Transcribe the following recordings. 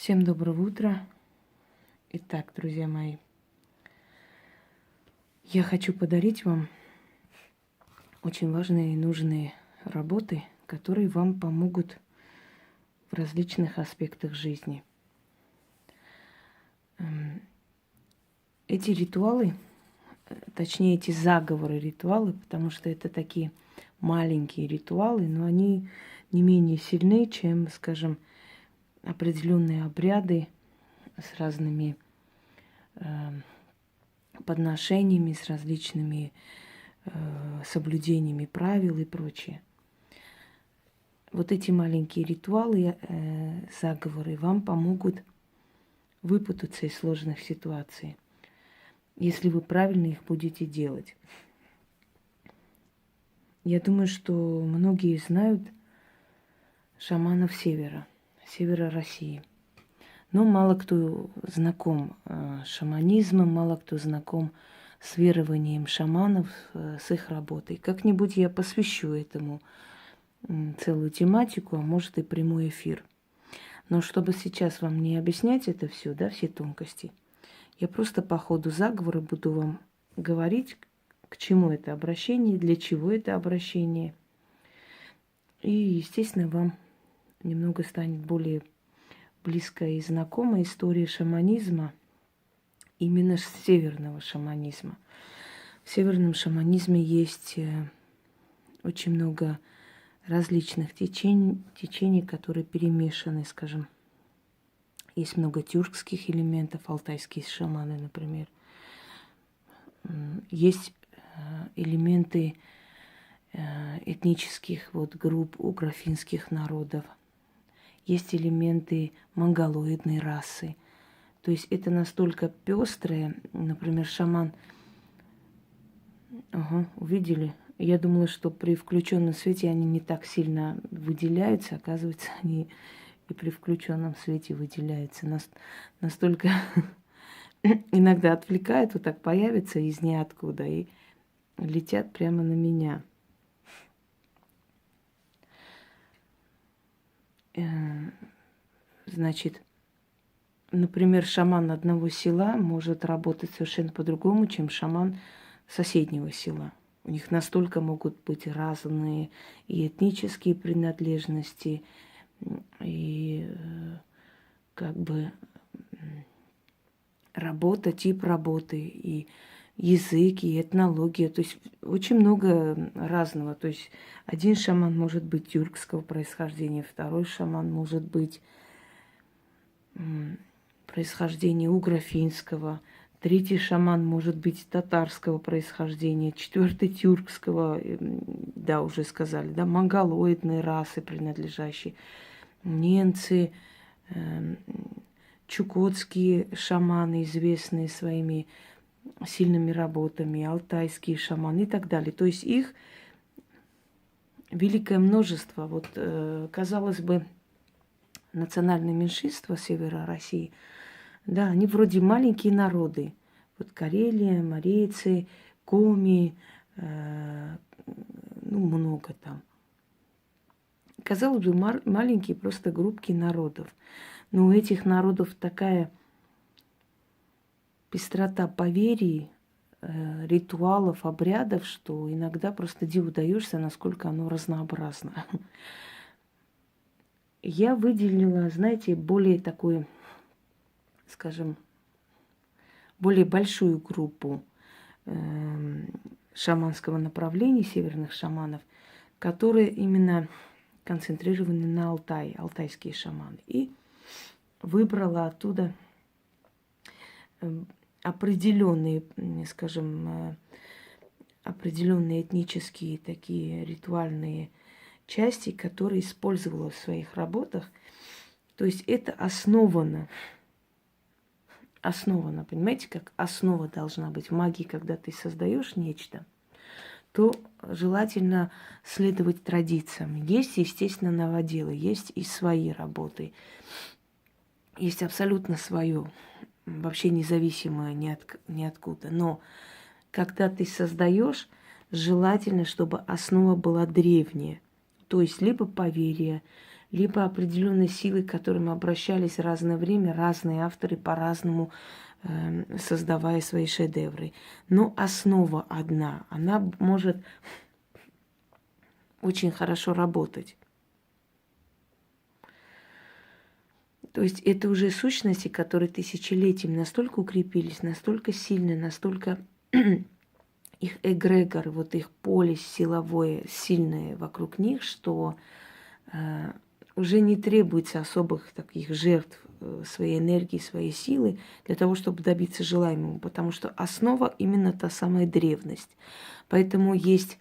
Всем доброго утра. Итак, друзья мои, я хочу подарить вам очень важные и нужные работы, которые вам помогут в различных аспектах жизни. Эти ритуалы, точнее эти ритуалы, потому что это такие маленькие ритуалы, но они не менее сильны, чем, скажем, определенные обряды с разными подношениями, с различными соблюдениями правил и прочее. Вот эти маленькие ритуалы, заговоры вам помогут выпутаться из сложных ситуаций, если вы правильно их будете делать. Я думаю, что многие знают шаманов севера России. Но мало кто знаком с шаманизмом, мало кто знаком с верованием шаманов, с их работой. Как-нибудь я посвящу этому целую тематику, а может и прямой эфир. Но чтобы сейчас вам не объяснять это все, да, все тонкости, я просто по ходу заговора буду вам говорить, к чему это обращение, для чего это обращение. И, естественно, вам немного станет более близкая и знакомая история шаманизма, именно с северного шаманизма. В северном шаманизме есть очень много различных течений, которые перемешаны, скажем. Есть много тюркских элементов, алтайские шаманы, например. Есть элементы этнических групп угрофинских народов. Есть элементы монголоидной расы. То есть это настолько пестрое, например, шаман. Ага, увидели? Я думала, что при включенном свете они не так сильно выделяются. Оказывается, они и при включенном свете выделяются. Настолько иногда отвлекают, вот так появятся из ниоткуда и летят прямо на меня. Значит, например, шаман одного села может работать совершенно по-другому, чем шаман соседнего села. У них настолько могут быть разные и этнические принадлежности, и работа, тип работы, и язык, и этнология. То есть очень много разного. То есть один шаман может быть тюркского происхождения, второй шаман может быть происхождения угрофинского, третий шаман может быть татарского происхождения, четвертый тюркского, да, уже сказали, да, монголоидной расы принадлежащие, немцы, чукотские шаманы, известные своими сильными работами, алтайские шаманы и так далее. То есть их великое множество. Вот, казалось бы, национальные меньшинства севера России, да, они вроде маленькие народы. Вот Карелия, марийцы, коми, много там. Казалось бы, маленькие просто группки народов. Но у этих народов такая пестрота поверий, ритуалов, обрядов, что иногда просто диву даешься, насколько оно разнообразно. Я выделила, знаете, более такую, скажем, более большую группу шаманского направления, северных шаманов, которые именно концентрированы на Алтае, алтайские шаманы. И выбрала оттуда определенные, скажем, определенные этнические такие ритуальные части, которые использовала в своих работах. То есть это основано, понимаете, как основа должна быть в магии, когда ты создаешь нечто, то желательно следовать традициям. Есть, естественно, новоделы, есть и свои работы. Есть абсолютно свое, вообще независимое ни откуда. Но когда ты создаешь, желательно, чтобы основа была древняя. То есть либо поверье, либо определенные силы, к которым обращались в разное время, разные авторы по-разному, создавая свои шедевры. Но основа одна, она может очень хорошо работать. То есть это уже сущности, которые тысячелетиями настолько укрепились, настолько сильны, настолько их эгрегор, вот их поле силовое сильное вокруг них, что уже не требуется особых таких жертв своей энергии, своей силы для того, чтобы добиться желаемого, потому что основа именно та самая древность. Поэтому есть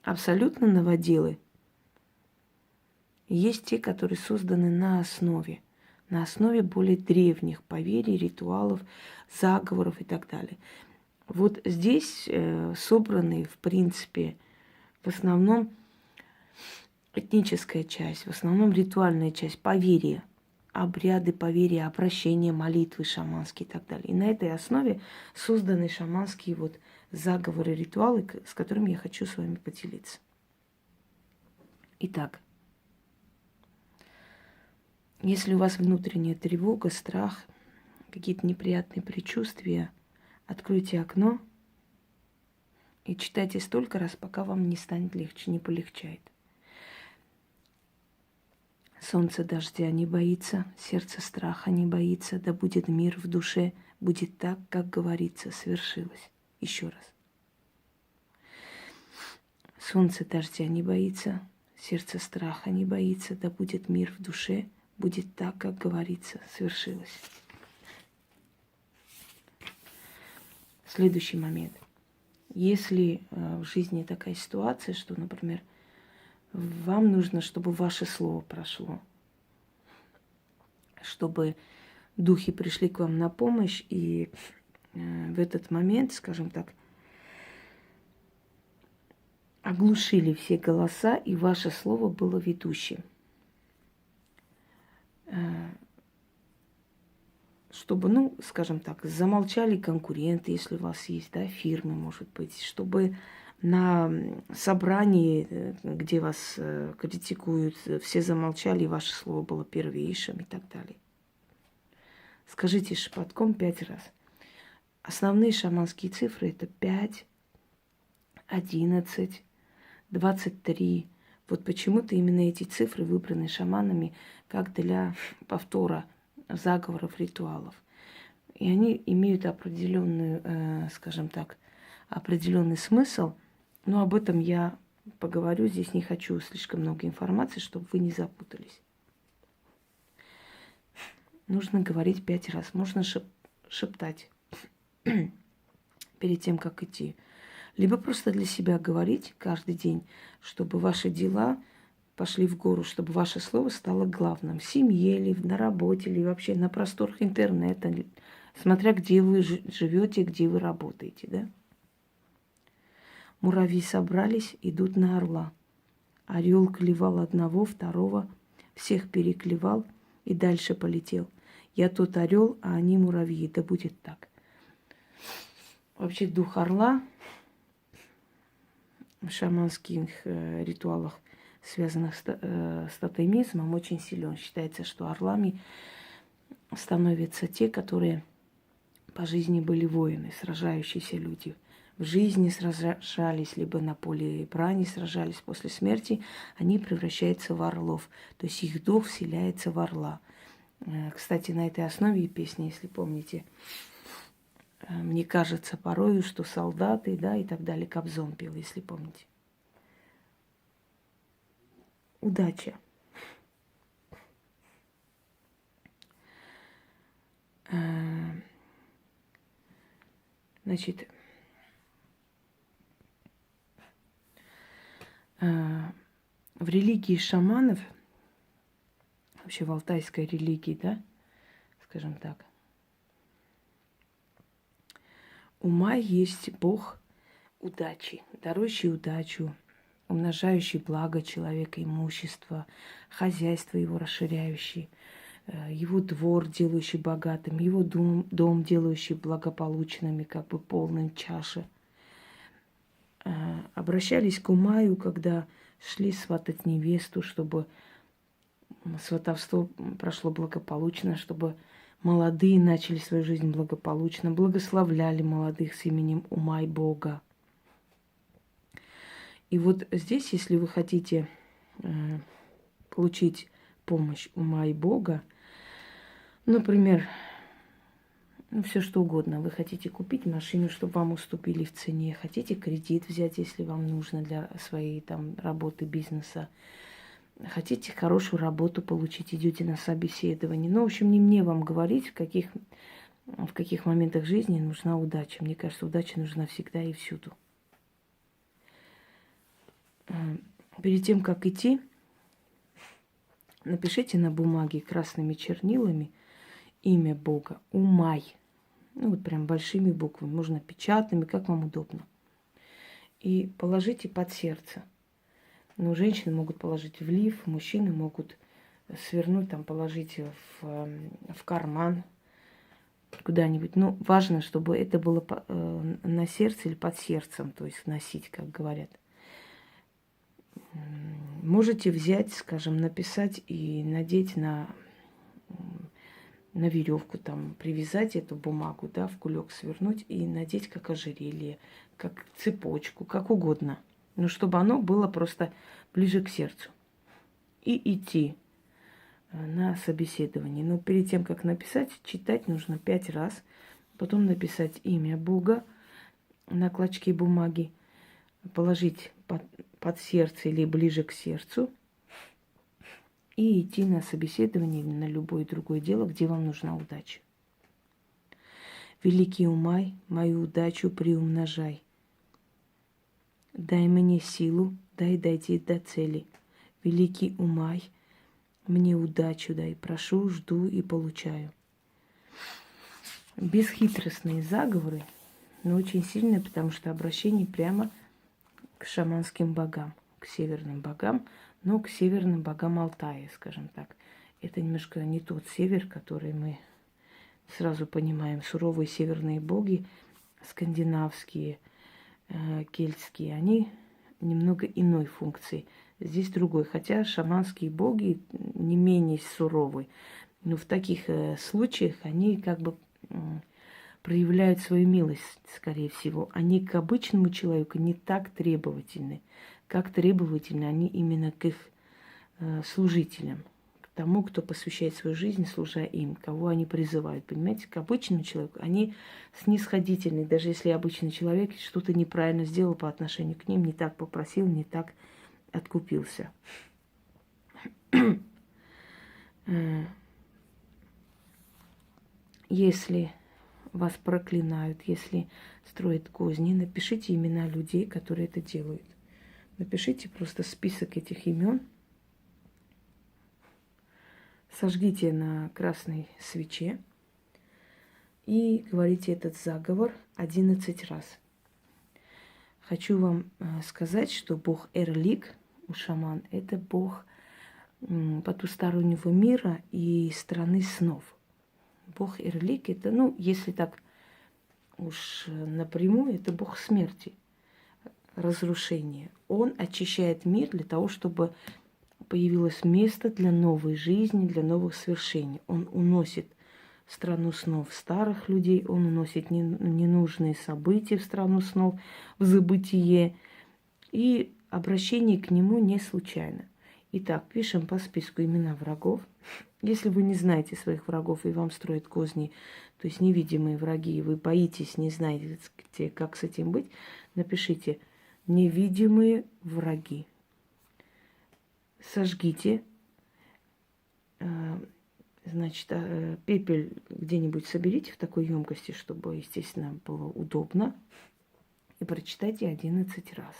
абсолютно новоделы, есть те, которые созданы на основе более древних поверий, ритуалов, заговоров и так далее. Вот здесь собраны, в принципе, в основном этническая часть, в основном ритуальная часть, поверья, обряды, поверья, обращения, молитвы шаманские и так далее. И на этой основе созданы шаманские вот заговоры, ритуалы, с которыми я хочу с вами поделиться. Итак, если у вас внутренняя тревога, страх, какие-то неприятные предчувствия, откройте окно и читайте столько раз, пока вам не станет легче, не полегчает. Солнце дождя не боится, сердце страха не боится, да будет мир в душе, будет так, как говорится, свершилось. Еще раз. Солнце дождя не боится, сердце страха не боится, да будет мир в душе, будет так, как говорится, свершилось. Следующий момент. Если в жизни такая ситуация, что, например, вам нужно, чтобы ваше слово прошло, чтобы духи пришли к вам на помощь, и в этот момент, скажем так, оглушили все голоса, и ваше слово было ведущим. Чтобы, ну, скажем так, замолчали конкуренты, если у вас есть, да, фирмы, может быть, чтобы на собрании, где вас критикуют, все замолчали, и ваше слово было первейшим и так далее. Скажите шепотком 5 раз. Основные шаманские цифры – это 5, 11, 23. Вот почему-то именно эти цифры выбраны шаманами как для повтора заговоров, ритуалов. И они имеют определенную, скажем так, определенный смысл. Но об этом я поговорю. Здесь не хочу слишком много информации, чтобы вы не запутались. Нужно говорить 5 раз. Можно шептать перед тем, как идти. Либо просто для себя говорить каждый день, чтобы ваши дела пошли в гору, чтобы ваше слово стало главным. В семье или на работе, или вообще на просторах интернета, смотря где вы живете, где вы работаете, да? Муравьи собрались, идут на орла. Орел клевал одного, второго, всех переклевал и дальше полетел. Я тот орел, а они муравьи. Да будет так. Вообще дух орла в шаманских ритуалах, связанных с тотемизмом, очень силен. Считается, что орлами становятся те, которые по жизни были воины, сражающиеся люди. В жизни сражались, либо на поле брани сражались, после смерти они превращаются в орлов. То есть их дух вселяется в орла. Кстати, на этой основе и песня, если помните, мне кажется порою, что солдаты, да, и так далее, Кобзон пел, если помните. Удача. Значит, в религии шаманов, вообще в алтайской религии, да, скажем так, у Май есть бог удачи, дарующий удачу, умножающий благо человека, имущество, хозяйство его расширяющий, его двор делающий богатым, его дом делающий благополучными, как бы полным чаши. Обращались к Умаю, когда шли сватать невесту, чтобы сватовство прошло благополучно, чтобы молодые начали свою жизнь благополучно, благословляли молодых с именем ума и Бога. И вот здесь, если вы хотите получить помощь ума и Бога, например, все что угодно. Вы хотите купить машину, чтобы вам уступили в цене, хотите кредит взять, если вам нужно для своей там работы, бизнеса, хотите хорошую работу получить, идете на собеседование. Ну, в общем, не мне вам говорить, в каких моментах жизни нужна удача. Мне кажется, удача нужна всегда и всюду. Перед тем, как идти, напишите на бумаге красными чернилами имя Бога. Умай. Ну, вот прям большими буквами. Можно печатными, как вам удобно. И положите под сердце. Ну, женщины могут положить в лиф, мужчины могут свернуть, там, положить в карман куда-нибудь. Ну, важно, чтобы это было на сердце или под сердцем, то есть носить, как говорят. Можете взять, скажем, написать и надеть на веревку, там, привязать эту бумагу, да, в кулек свернуть и надеть как ожерелье, как цепочку, как угодно. Но чтобы оно было просто ближе к сердцу. И идти на собеседование. Но перед тем, как написать, читать нужно 5 раз. Потом написать имя Бога на клочке бумаги, положить под сердце или ближе к сердцу и идти на собеседование или на любое другое дело, где вам нужна удача. Великий умай, мою удачу приумножай. Дай мне силу, дай дойти до цели. Великий умай, мне удачу дай, прошу, жду и получаю. Бесхитростные заговоры, но очень сильные, потому что обращение прямо к шаманским богам, к северным богам, но к северным богам Алтая, скажем так. Это немножко не тот север, который мы сразу понимаем. Суровые северные боги, скандинавские, кельтские, они немного иной функции. Здесь другой. Хотя шаманские боги не менее суровы. Но в таких случаях они как бы проявляют свою милость, скорее всего. Они к обычному человеку не так требовательны, как требовательны они именно к их служителям, к тому, кто посвящает свою жизнь, служа им, кого они призывают. Понимаете, к обычному человеку они снисходительны, даже если обычный человек что-то неправильно сделал по отношению к ним, не так попросил, не так откупился. Если вас проклинают, если строят козни, напишите имена людей, которые это делают. Напишите просто список этих имен, сожгите на красной свече и говорите этот заговор 11 раз. Хочу вам сказать, что бог Эрлик у шаман – это бог потустороннего мира и страны снов. Бог Эрлик – это, ну, если так уж напрямую, это бог смерти, разрушения. Он очищает мир для того, чтобы появилось место для новой жизни, для новых свершений. Он уносит в страну снов старых людей, он уносит ненужные события в страну снов, в забытие. И обращение к нему не случайно. Итак, пишем по списку имена врагов. Если вы не знаете своих врагов и вам строят козни, то есть невидимые враги, и вы боитесь, не знаете, как с этим быть, напишите «невидимые враги». Сожгите, значит, пепел где-нибудь соберите в такой емкости, чтобы, естественно, было удобно, и прочитайте 11 раз.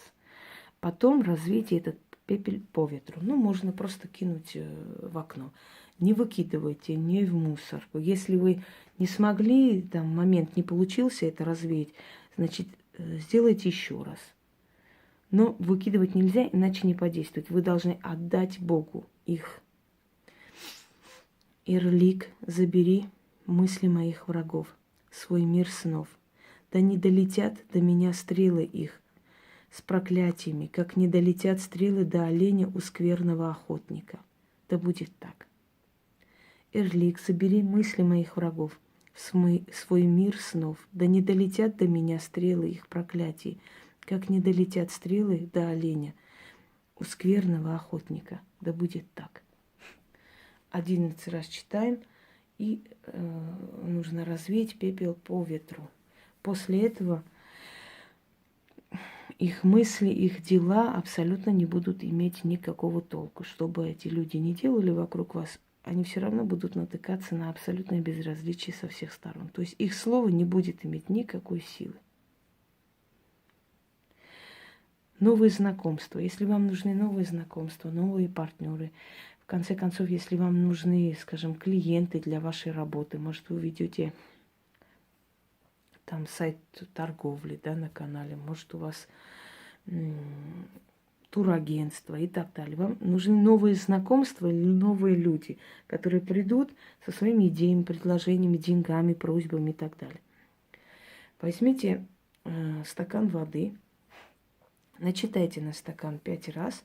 Потом развейте этот пепел по ветру. Ну, можно просто кинуть в окно. Не выкидывайте, не в мусорку. Если вы не смогли, там момент не получился это развеять, значит, сделайте еще раз. Но выкидывать нельзя, иначе не подействует. Вы должны отдать Богу их. Эрлик, забери мысли моих врагов, свой мир снов. Да не долетят до меня стрелы их с проклятиями, как не долетят стрелы до оленя у скверного охотника. Да будет так. Эрлик, собери мысли моих врагов в свой мир снов. Да не долетят до меня стрелы их проклятий, как не долетят стрелы до оленя у скверного охотника. Да будет так. 11 раз читаем, и нужно развеять пепел по ветру. После этого их мысли, их дела абсолютно не будут иметь никакого толку. Что бы эти люди ни делали вокруг вас, они все равно будут натыкаться на абсолютное безразличие со всех сторон. То есть их слово не будет иметь никакой силы. Новые знакомства. Если вам нужны новые знакомства, новые партнеры, в конце концов, если вам нужны, скажем, клиенты для вашей работы, может, вы ведете там сайт торговли, да, на канале, может, у вас турагентство и так далее. Вам нужны новые знакомства или новые люди, которые придут со своими идеями, предложениями, деньгами, просьбами и так далее. Возьмите стакан воды, начитайте на стакан 5 раз,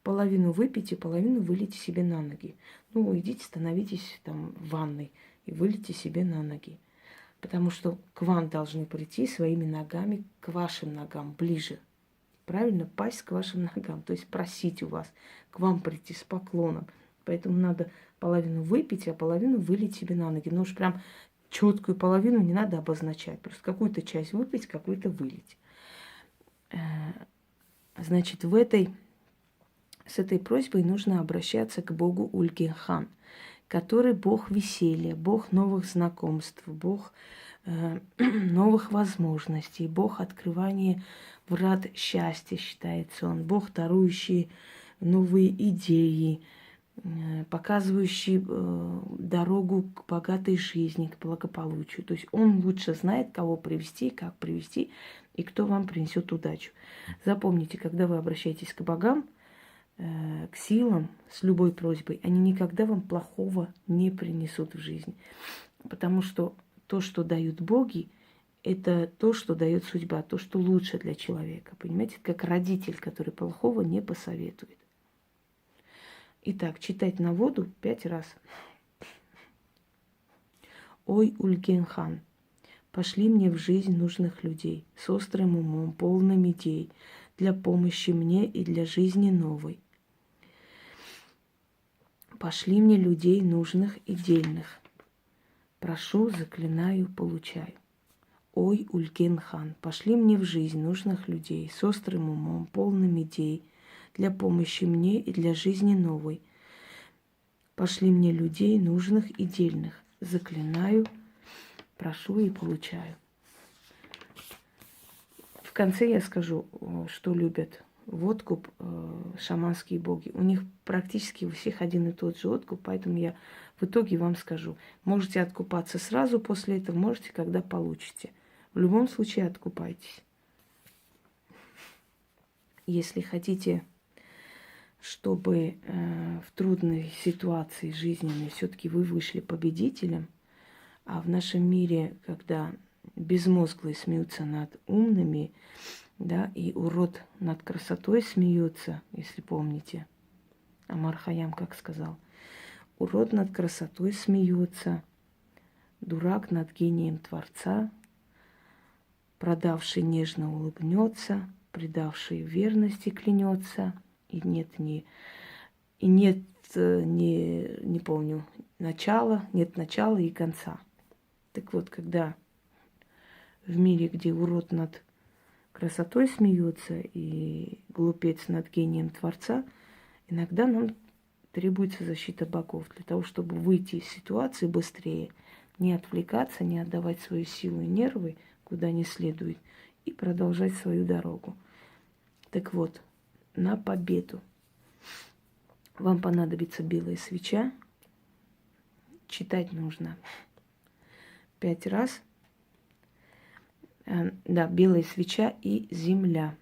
половину выпейте, половину вылейте себе на ноги. Ну, идите, становитесь там в ванной и вылейте себе на ноги. Потому что к вам должны прийти своими ногами к вашим ногам, ближе. Правильно? Пасть к вашим ногам. То есть просить у вас, к вам прийти с поклоном. Поэтому надо половину выпить, а половину вылить себе на ноги. Но уж прям четкую половину не надо обозначать. Просто какую-то часть выпить, какую-то вылить. Значит, с этой просьбой нужно обращаться к богу Ульгенхан, который бог веселья, бог новых знакомств, бог новых возможностей, бог открывания врат счастья, считается он, бог, дарующий новые идеи, показывающий дорогу к богатой жизни, к благополучию. То есть он лучше знает, кого привести, как привести и кто вам принесет удачу. Запомните, когда вы обращаетесь к богам, к силам с любой просьбой, они никогда вам плохого не принесут в жизнь. Потому что то, что дают боги, это то, что дает судьба, то, что лучше для человека. Понимаете, как родитель, который плохого не посоветует. Итак, читать на воду 5 раз. Ой, Ульгенхан, пошли мне в жизнь нужных людей, с острым умом, полным идей, для помощи мне и для жизни новой. Пошли мне людей нужных и дельных. Прошу, заклинаю, получаю. Ой, Ульгенхан, пошли мне в жизнь нужных людей, с острым умом, полным идей, для помощи мне и для жизни новой. Пошли мне людей нужных и дельных. Заклинаю, прошу и получаю. В конце я скажу, что любят в откуп шаманские боги. У них практически у всех один и тот же откуп, поэтому я в итоге вам скажу. Можете откупаться сразу после этого, можете, когда получите. В любом случае откупайтесь. Если хотите, чтобы в трудной ситуации жизненной все-таки вы вышли победителем, а в нашем мире, когда безмозглые смеются над умными, да, и урод над красотой смеется, если помните. Амар Хайям как сказал. Урод над красотой смеется, дурак над гением Творца, продавший нежно улыбнется, предавший верности клянется, и нет не помню, нет начала и конца. Так вот, когда в мире, где урод над красотой смеется и глупец над гением Творца, иногда нам требуется защита богов для того, чтобы выйти из ситуации быстрее, не отвлекаться, не отдавать свою силу и нервы куда не следует и продолжать свою дорогу. Так вот, на победу вам понадобится белая свеча. Читать нужно 5 раз. Да, белая свеча и земля.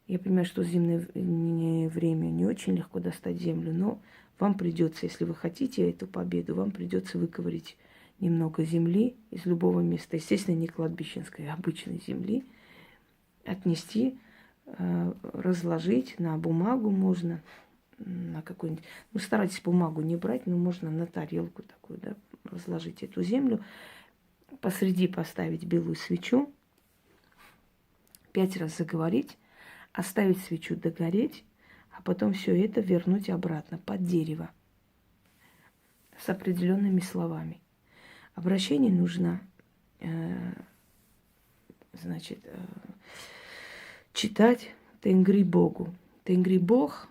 Я понимаю, что в зимнее время не очень легко достать землю, но вам придется, если вы хотите эту победу, вам придется выковырить немного земли из любого места. Естественно, не кладбищенской, а обычной земли. Отнести, разложить на бумагу можно, на какую-нибудь... Ну, старайтесь бумагу не брать, но можно на тарелку такую, да, разложить эту землю. Посреди поставить белую свечу, 5 раз заговорить, оставить свечу догореть, а потом все это вернуть обратно под дерево с определенными словами. Обращение нужно, читать Тенгри Богу. Тенгри Бог,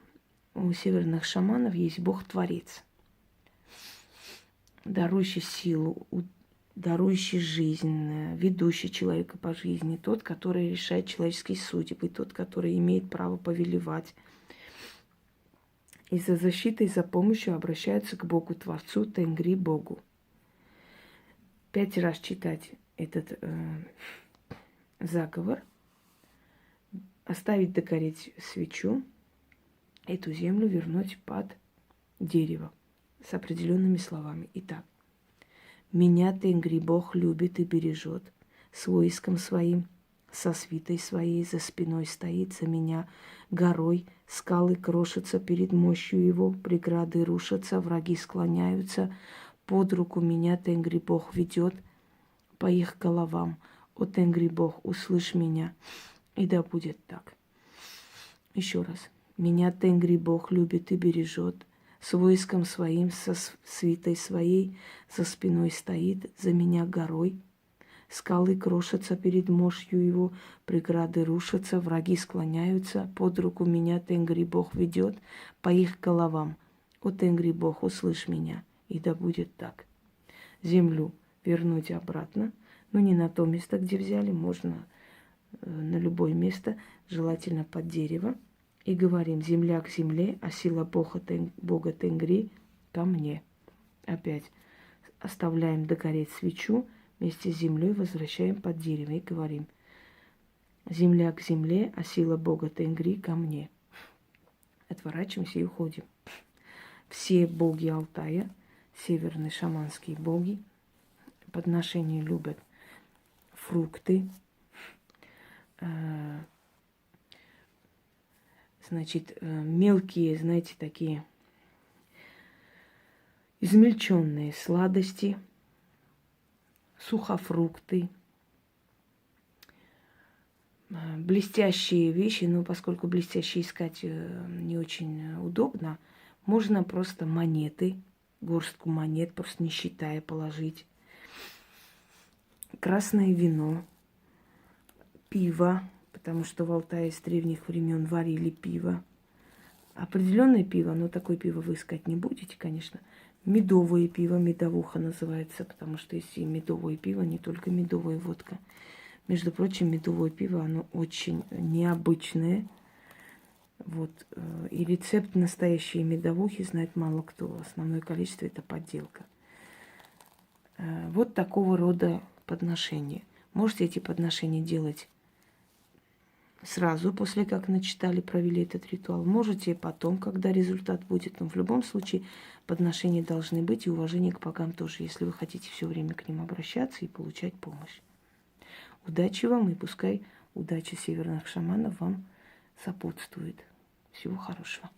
у северных шаманов есть Бог-творец, дарующий силу, дарующий жизнь, ведущий человека по жизни, тот, который решает человеческие судьбы, тот, который имеет право повелевать. И за защитой, за помощью обращаются к Богу-творцу, Тенгри Богу. 5 раз читать этот заговор, оставить догореть свечу, эту землю вернуть под дерево с определенными словами. Итак, меня Тенгри Бог любит и бережет, с войском своим, со свитой своей за спиной стоит, за меня горой, скалы крошатся перед мощью его, преграды рушатся, враги склоняются, под руку меня Тенгри Бог ведет по их головам. О, Тенгри Бог, услышь меня, и да будет так. Еще раз. Меня Тенгри Бог любит и бережет, с войском своим, со свитой своей, за спиной стоит, за меня горой. Скалы крошатся перед мощью его, преграды рушатся, враги склоняются, под руку меня Тенгри Бог ведет по их головам. О, Тенгри Бог, услышь меня, и да будет так. Землю вернуть обратно, но не на то место, где взяли, можно на любое место, желательно под дерево. И говорим: земля к земле, а сила Бога Тенгри ко мне. Опять оставляем догореть свечу, вместе с землей возвращаем под дерево и говорим: земля к земле, а сила Бога Тенгри ко мне. Отворачиваемся и уходим. Все боги Алтая, северные шаманские боги, подношения любят фрукты, мелкие, знаете, такие измельченные сладости, сухофрукты, блестящие вещи, но поскольку блестящие искать не очень удобно, можно просто монеты, горстку монет, просто не считая, положить. Красное вино, пиво, потому что в Алтае с древних времен варили пиво. Определенное пиво, но такое пиво вы искать не будете, конечно. Медовое пиво, медовуха называется, потому что есть и медовое пиво, не только медовая водка. Между прочим, медовое пиво, оно очень необычное. Вот. И рецепт настоящей медовухи знает мало кто. Основное количество – это подделка. Вот такого рода подношения. Можете эти подношения делать сразу после как начитали, провели этот ритуал. Можете потом, когда результат будет. Но в любом случае подношения должны быть, и уважение к богам тоже, если вы хотите все время к ним обращаться и получать помощь. Удачи вам, и пускай удача северных шаманов вам сопутствует. Всего хорошего.